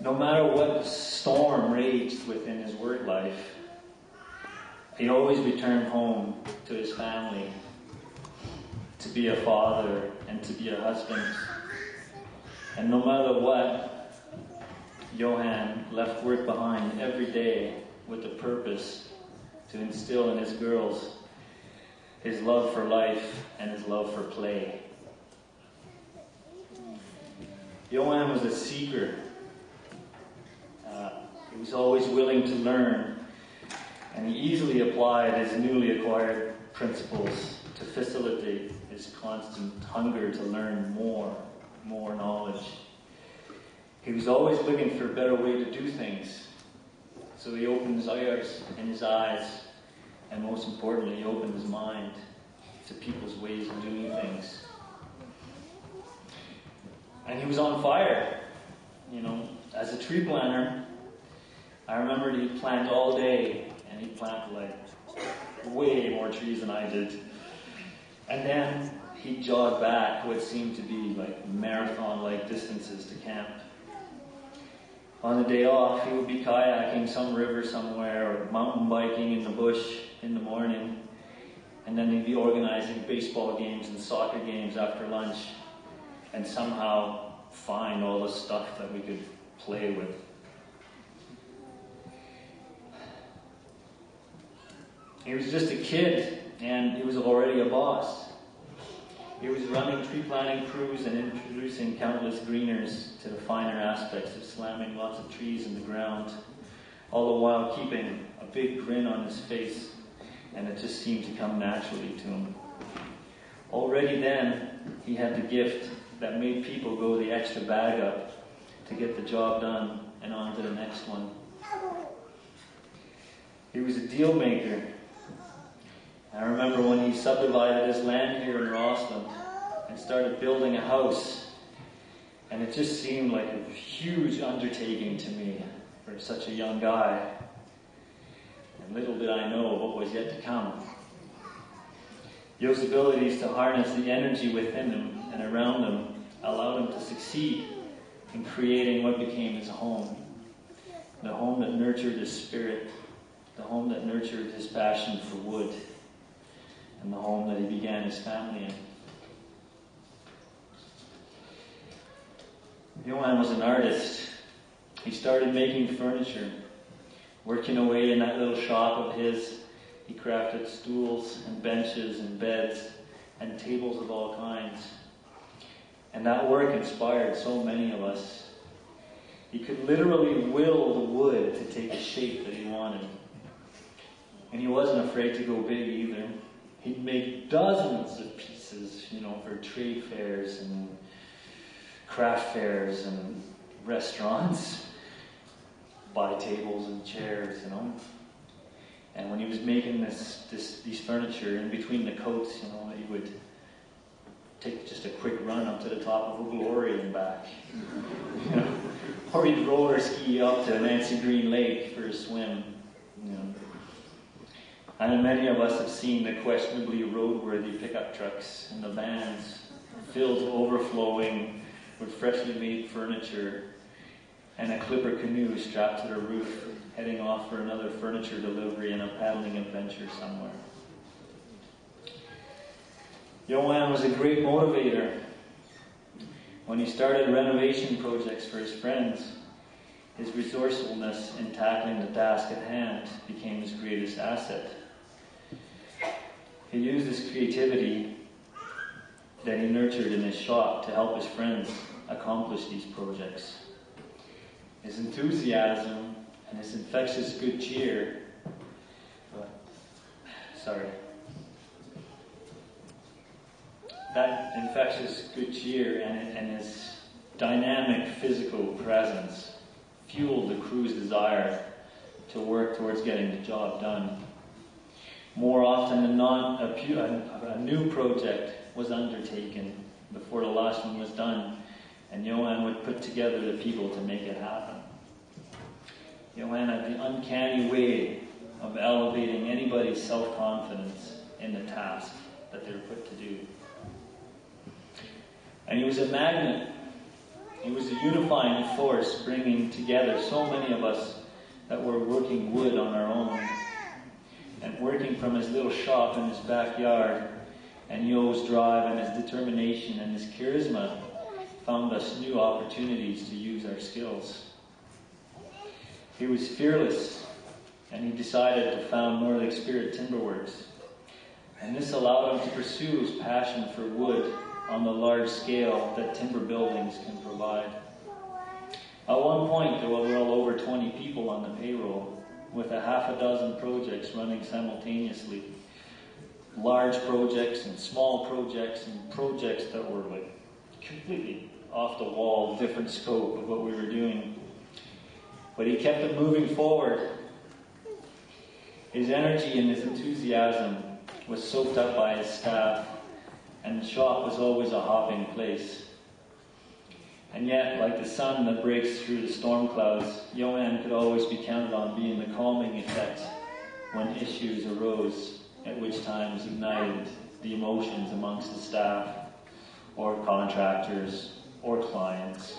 No matter what storm raged within his work life, he always returned home to his family to be a father and to be a husband. And no matter what, Johan left work behind every day with the purpose to instill in his girls his love for life and his love for play. Johan was a seeker. He was always willing to learn, and he easily applied his newly acquired principles to facilitate his constant hunger to learn more knowledge. He was always looking for a better way to do things. So he opened his ears and his eyes, and most importantly, he opened his mind to people's ways of doing things. And he was on fire. As a tree planter, I remember he'd plant all day, and he'd plant like way more trees than I did. And then he'd jog back what seemed to be like marathon-like distances to camp. On the day off, he would be kayaking some river somewhere or mountain biking in the bush in the morning. And then he'd be organizing baseball games and soccer games after lunch and somehow find all the stuff that we could play with. He was just a kid, and he was already a boss. He was running tree planting crews and introducing countless greeners to the finer aspects of slamming lots of trees in the ground, all the while keeping a big grin on his face, and it just seemed to come naturally to him. Already then, he had the gift that made people go the extra bag up to get the job done and on to the next one. He was a deal maker. I remember when he subdivided his land here in Rossland and started building a house, and it just seemed like a huge undertaking to me for such a young guy. And little did I know what was yet to come. Yo's abilities to harness the energy within him and around him allowed him to succeed in creating what became his home. The home that nurtured his spirit, the home that nurtured his passion for wood, and the home that he began his family in. Johan was an artist. He started making furniture. Working away in that little shop of his, he crafted stools and benches and beds and tables of all kinds. And that work inspired so many of us. He could literally will the wood to take a shape that he wanted. And he wasn't afraid to go big either. He'd make dozens of pieces, for trade fairs and craft fairs and restaurants. Buy tables and chairs, And when he was making these furniture, in between the coats, he would take just a quick run up to the top of a glory and back. Or he'd roller ski up to Nancy Green Lake for a swim. And many of us have seen the questionably roadworthy pickup trucks and the vans filled to overflowing with freshly made furniture and a clipper canoe strapped to the roof, heading off for another furniture delivery and a paddling adventure somewhere. Johan was a great motivator. When he started renovation projects for his friends, his resourcefulness in tackling the task at hand became his greatest asset. He used his creativity that he nurtured in his shop to help his friends accomplish these projects. His enthusiasm and his infectious good cheer, that infectious good cheer and his dynamic physical presence fueled the crew's desire to work towards getting the job done. More often than not, a new project was undertaken before the last one was done, and Johan would put together the people to make it happen. Johan had the uncanny way of elevating anybody's self-confidence in the task that they were put to do. And he was a magnet. He was a unifying force, bringing together so many of us that were working wood on our own. And working from his little shop in his backyard, and Yo's drive and his determination and his charisma found us new opportunities to use our skills. He was fearless, and he decided to found Nordic Spirit Timberworks. And this allowed him to pursue his passion for wood on the large scale that timber buildings can provide. At one point, there were well over 20 people on the payroll, with a half a dozen projects running simultaneously. Large projects and small projects and projects that were like completely off the wall, different scope of what we were doing. But he kept it moving forward. His energy and his enthusiasm was soaked up by his staff, and the shop was always a hopping place. And yet, like the sun that breaks through the storm clouds, Johan could always be counted on being the calming effect when issues arose, at which times ignited the emotions amongst the staff, or contractors, or clients.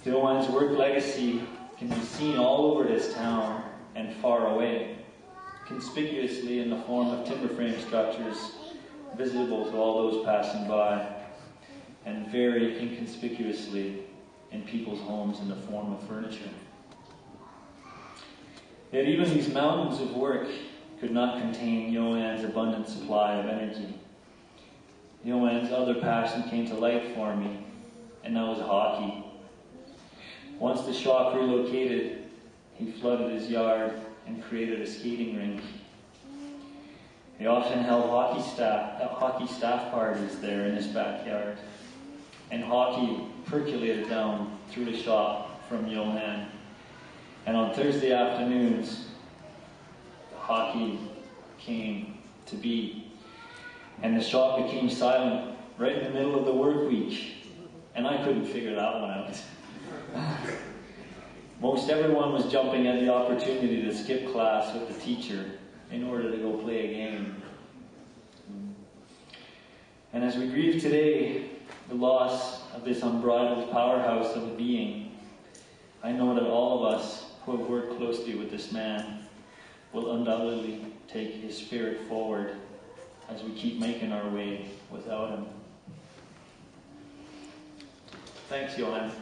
Johan's work legacy can be seen all over this town and far away, conspicuously in the form of timber frame structures visible to all those passing by, and very inconspicuously in people's homes in the form of furniture. Yet even these mountains of work could not contain Johan's abundant supply of energy. Johan's other passion came to light for me, and that was hockey. Once the shop relocated, he flooded his yard and created a skating rink. He often held hockey staff parties there in his backyard, and hockey percolated down through the shop from Johan. And on Thursday afternoons, the hockey came to be, and the shop became silent right in the middle of the work week, and I couldn't figure that one out. Most everyone was jumping at the opportunity to skip class with the teacher in order to go play a game. And as we grieve today the loss of this unbridled powerhouse of a being, I know that all of us who have worked closely with this man will undoubtedly take his spirit forward as we keep making our way without him. Thanks, Johan.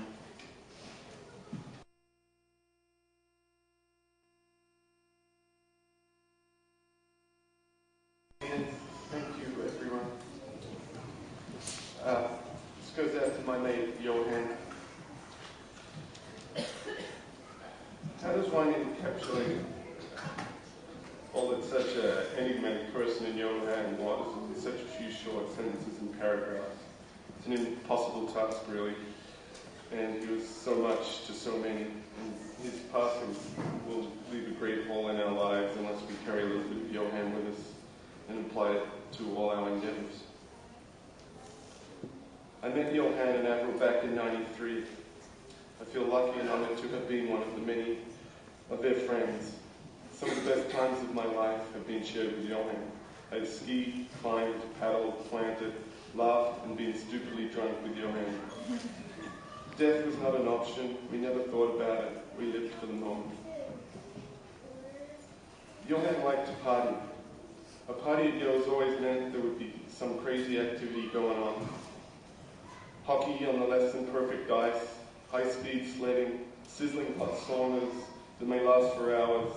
Thank you, everyone. This goes out to my mate, Johan. How does one encapsulate all that such an enigmatic person in Johan was in such a few short sentences and paragraphs? It's an impossible task, really. And he was so much to so many. And his passing will leave a great hole in our lives unless we carry a little bit of Johan with us and apply it to all our endeavors. I met Johan and Avril back in '93. I feel lucky and honored to have been one of the many of their friends. Some of the best times of my life have been shared with Johan. I've skied, climbed, paddled, planted, laughed, and been stupidly drunk with Johan. Death was not an option. We never thought about it. We lived for the moment. Johan liked to party. A party at Yo's always meant there would be some crazy activity going on. Hockey on the less than perfect ice, high-speed sledding, sizzling hot saunas that may last for hours,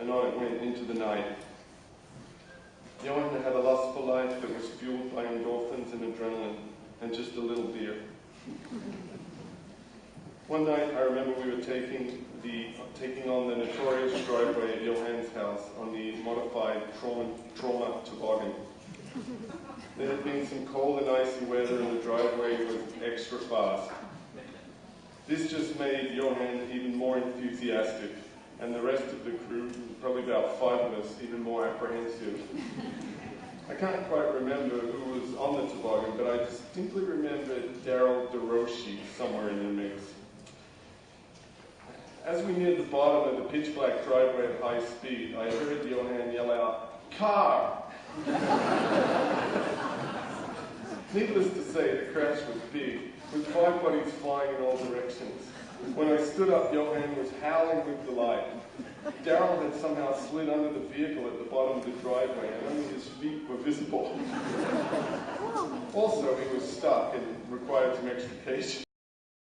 and on it went into the night. Johan had a lustful life that was fueled by endorphins and adrenaline, and just a little beer. One night, I remember we were taking on the notorious driveway at Johan's house on the modified trauma toboggan. There had been some cold and icy weather, and the driveway was extra fast. This just made Johan even more enthusiastic, and the rest of the crew, probably about 5 of us, even more apprehensive. I can't quite remember who was on the toboggan, but I distinctly remember Daryl DeRoshi somewhere in the mix. As we neared the bottom of the pitch-black driveway at high speed, I heard Johan yell out, "Car!" Needless to say, the crash was big, with 5 buddies flying in all directions. When I stood up, Johan was howling with delight. Daryl had somehow slid under the vehicle at the bottom of the driveway, and only his feet were visible. Also, he was stuck and required some extrication.